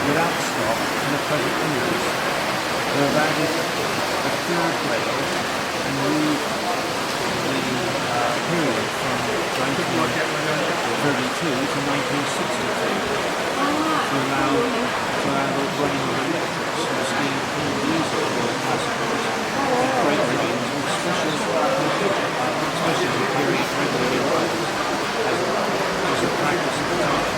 Without stop in the present years, there have added a third rail and moved the period from 1932 to 1962 to allow the running of electrics and steam fuel diesel for the passengers and freight trains with especially the period regularly runs as a practice of the time.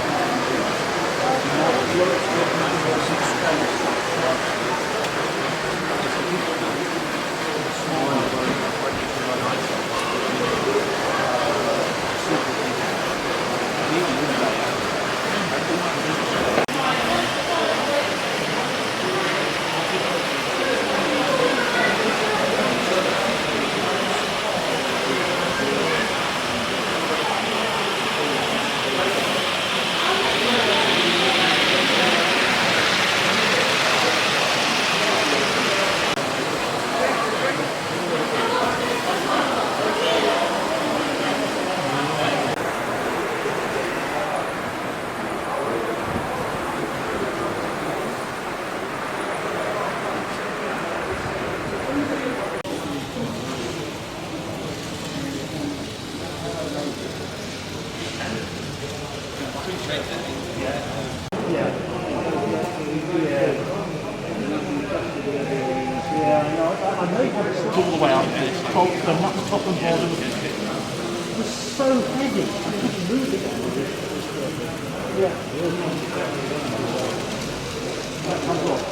All the way up there, the top and bottom it was so heavy, I couldn't move it. Yeah. That comes off.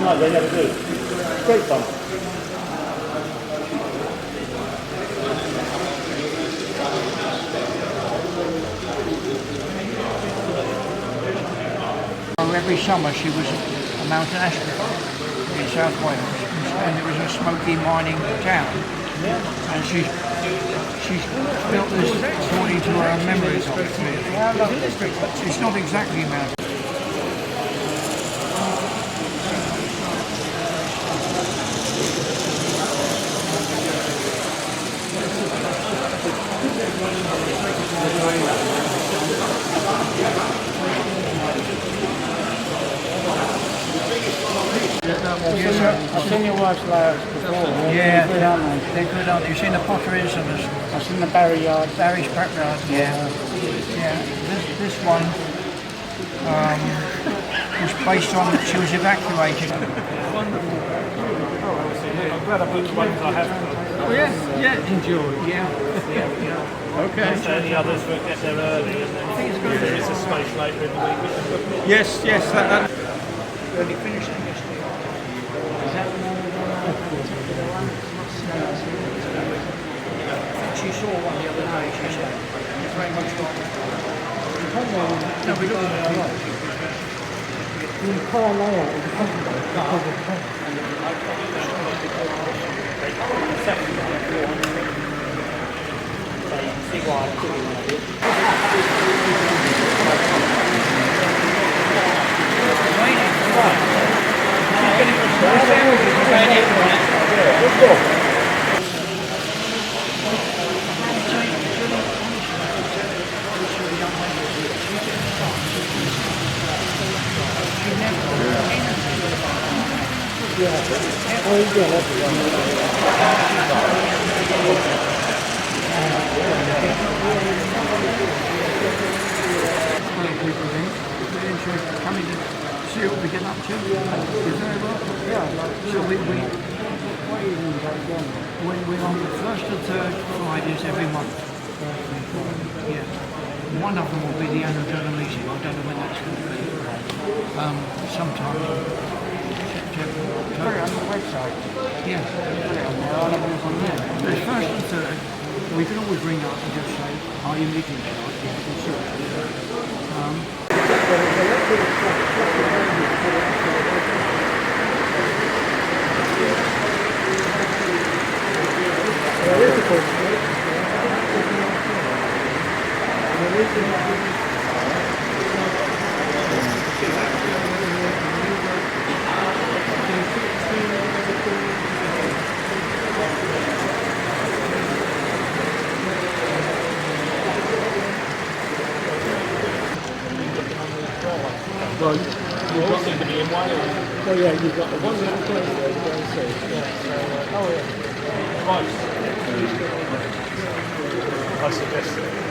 No, they never do. Great fun. Every summer she was at Mountain Ashby in South Wales, and it was a smoky mining town. And she built this according to her memories of it. It's not exactly mountain. I've seen your wife's layouts before. Yeah, They're good, aren't they? they're good, aren't they? You've seen the potteries and the I've seen the Barry Yard. Barry Scrapyard. Yeah. This one was based on she was evacuated. I'm glad I put the ones I have. Oh yeah, enjoy. Yeah. Okay. So the others will get there early, and then there is a space later in the week. Yes, that. Early finishing yesterday. She saw one the other day, she said. It's very much like no, we looked at it. The entire layout is complicated. People think they're interested in coming to see what we get up to. Is that right? Yeah. So we're on the first and third Fridays every month. Yeah. One of them will be the annual general meeting. I don't know when that's going to be. Sometime in September. Put it on the website. Yeah. Put it on there. I'll have it on there. There's first and third. We can always ring up and just say, are you meeting tonight? Yeah, we can sort it. Well, you've got to be in Wales. Oh yeah, you've got the one little Thursday to go and see. Yeah, so, oh yeah. Right. I suggest it.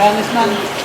Round this man.